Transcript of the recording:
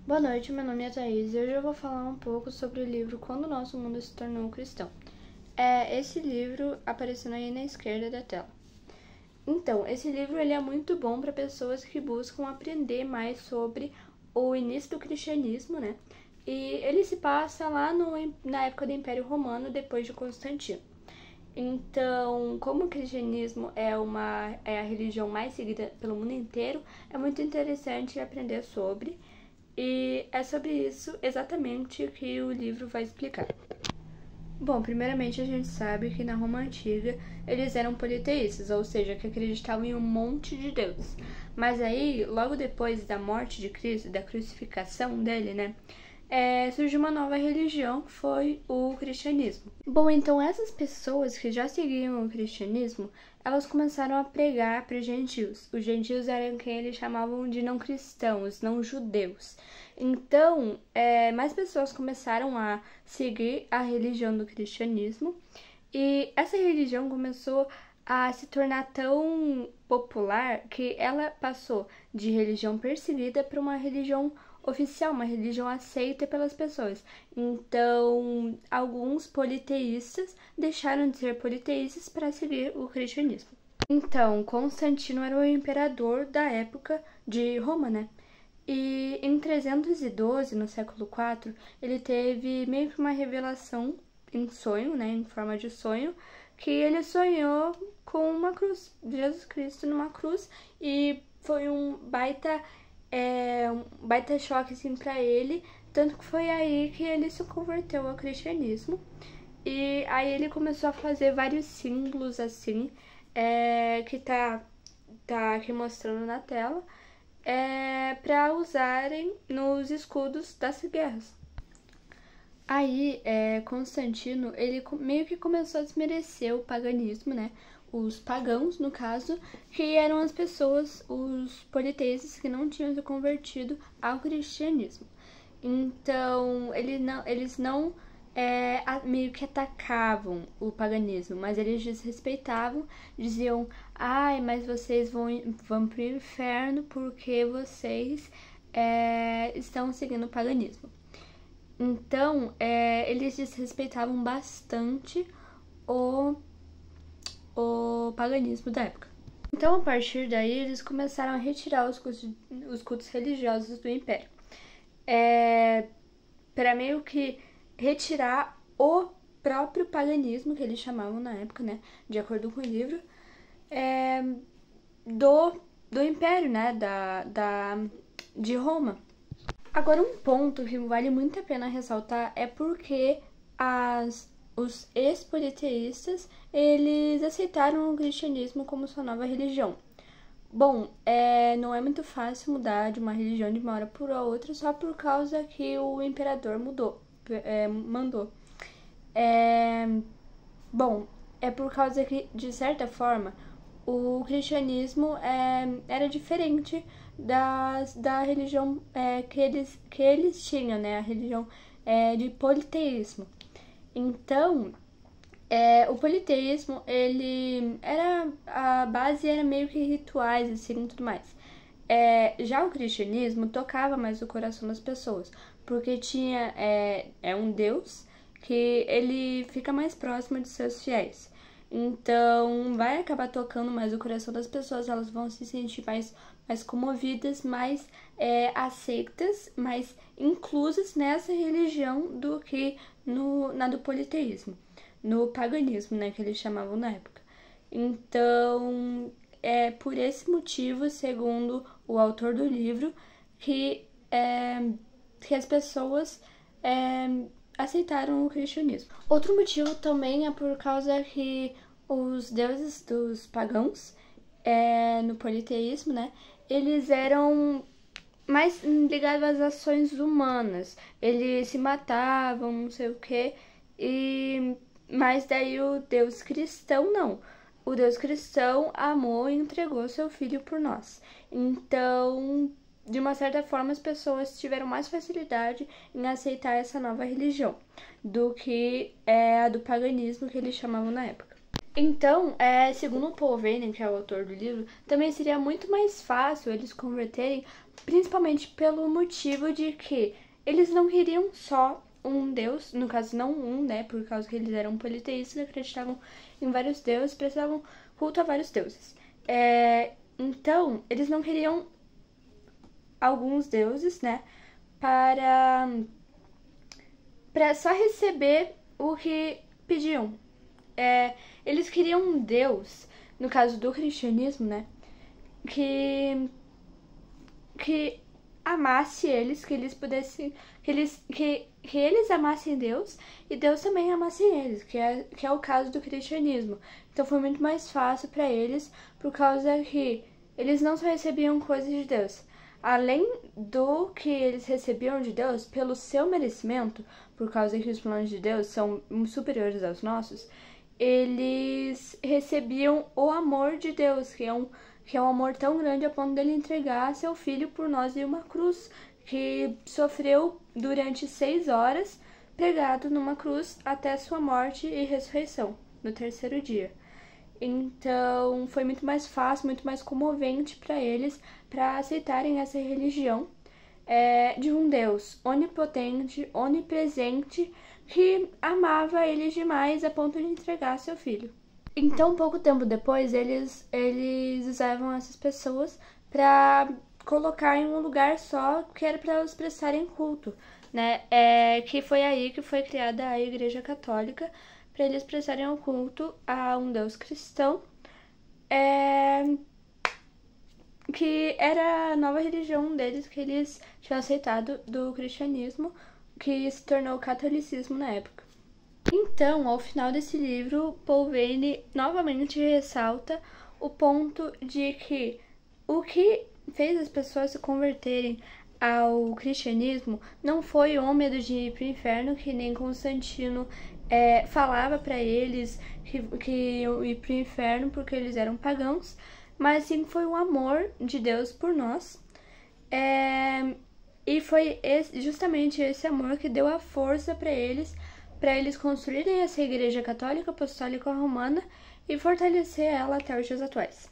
Boa noite, meu nome é Thaís e hoje eu vou falar um pouco sobre o livro Quando o Nosso Mundo se Tornou Cristão. Esse livro aparecendo aí na esquerda da tela. Então, esse livro ele é muito bom para pessoas que buscam aprender mais sobre o início do cristianismo, né? E ele se passa lá na época do Império Romano, depois de Constantino. Então, como o cristianismo é a religião mais seguida pelo mundo inteiro, é muito interessante aprender sobre. E é sobre isso exatamente que o livro vai explicar. Bom, primeiramente a gente sabe que na Roma Antiga eles eram politeístas, ou seja, que acreditavam em um monte de deuses. Mas aí, logo depois da morte de Cristo, da crucificação dele, né, surgiu uma nova religião, que foi o cristianismo. Bom, então essas pessoas que já seguiam o cristianismo, elas começaram a pregar para os gentios. Os gentios eram quem eles chamavam de não cristãos, não judeus. Então, mais pessoas começaram a seguir a religião do cristianismo e essa religião começou a se tornar tão popular que ela passou de religião perseguida para uma religião oficial, uma religião aceita pelas pessoas. Então, alguns politeístas deixaram de ser politeístas para seguir o cristianismo. Então, Constantino era o imperador da época de Roma, né? E em 312, no século IV, ele teve meio que uma revelação em sonho, né, em forma de sonho, que ele sonhou com uma cruz, Jesus Cristo numa cruz, e foi um baita choque assim para ele, tanto que foi aí que ele se converteu ao cristianismo. E aí ele começou a fazer vários símbolos assim, que tá aqui mostrando na tela, para usarem nos escudos das guerras. Aí, Constantino, ele meio que começou a desmerecer o paganismo, né? Os pagãos, no caso, que eram as pessoas, os politeístas que não tinham se convertido ao cristianismo. Então, eles não meio que atacavam o paganismo, mas eles desrespeitavam, diziam: ai, mas vocês vão pro inferno porque vocês estão seguindo o paganismo. Então, eles desrespeitavam bastante o paganismo da época. Então, a partir daí, eles começaram a retirar os cultos religiosos do império, para meio que retirar o próprio paganismo, que eles chamavam na época, né, de acordo com o livro, do império, né, de Roma. Agora, um ponto que vale muito a pena ressaltar é porque os ex-politeístas, eles aceitaram o cristianismo como sua nova religião. Bom, não é muito fácil mudar de uma religião de uma hora para outra só por causa que o imperador mandou. Bom, é por causa que, de certa forma, o cristianismo era diferente da religião que eles tinham, né? A religião de politeísmo. Então, o politeísmo, a base era meio que rituais, assim, e tudo mais. Já o cristianismo tocava mais o coração das pessoas, porque tinha um Deus que ele fica mais próximo de seus fiéis. Então, vai acabar tocando mais o coração das pessoas, elas vão se sentir mais comovidas, mais aceitas, mais inclusas nessa religião do que na do politeísmo, no paganismo, né, que eles chamavam na época. Então, é por esse motivo, segundo o autor do livro, que as pessoas aceitaram o cristianismo. Outro motivo também é por causa que os deuses dos pagãos, no politeísmo, né, eles eram mais ligados às ações humanas. Eles se matavam, não sei o quê, mas daí o Deus cristão não. O Deus cristão amou e entregou seu filho por nós. Então, de uma certa forma, as pessoas tiveram mais facilidade em aceitar essa nova religião do que a do paganismo que eles chamavam na época. Então, segundo o Paul Vane, que é o autor do livro, também seria muito mais fácil eles converterem, principalmente pelo motivo de que eles não queriam só um deus, no caso não um, né, por causa que eles eram politeístas, acreditavam em vários deuses, prestavam culto a vários deuses. Então, eles não queriam alguns deuses, né, para só receber o que pediam. Eles queriam um Deus, no caso do cristianismo, né, que amasse eles, que eles pudessem, que eles amassem Deus e Deus também amasse eles, que é o caso do cristianismo. Então foi muito mais fácil para eles, por causa que eles não só recebiam coisas de Deus, além do que eles recebiam de Deus pelo seu merecimento, por causa que os planos de Deus são superiores aos nossos, eles recebiam o amor de Deus, que é um amor tão grande a ponto dele entregar seu filho por nós em uma cruz, que sofreu durante 6 horas pregado numa cruz até sua morte e ressurreição, no 3º dia. Então, foi muito mais fácil, muito mais comovente para eles, para aceitarem essa religião de um Deus onipotente, onipresente, que amava eles demais a ponto de entregar seu filho. Então, pouco tempo depois, eles usavam essas pessoas para colocar em um lugar só, que era para elas prestarem culto, né? Que foi aí que foi criada a Igreja Católica, para eles prestarem um culto a um Deus cristão, que era a nova religião deles, que eles tinham aceitado do cristianismo, que se tornou o catolicismo na época. Então, ao final desse livro, Paul Vane novamente ressalta o ponto de que o que fez as pessoas se converterem ao cristianismo não foi o medo de ir para o inferno, que nem Constantino falava para eles que iam ir para o inferno porque eles eram pagãos, mas sim foi o amor de Deus por nós. E foi justamente esse amor que deu a força para eles construírem essa Igreja Católica Apostólica Romana e fortalecer ela até os dias atuais.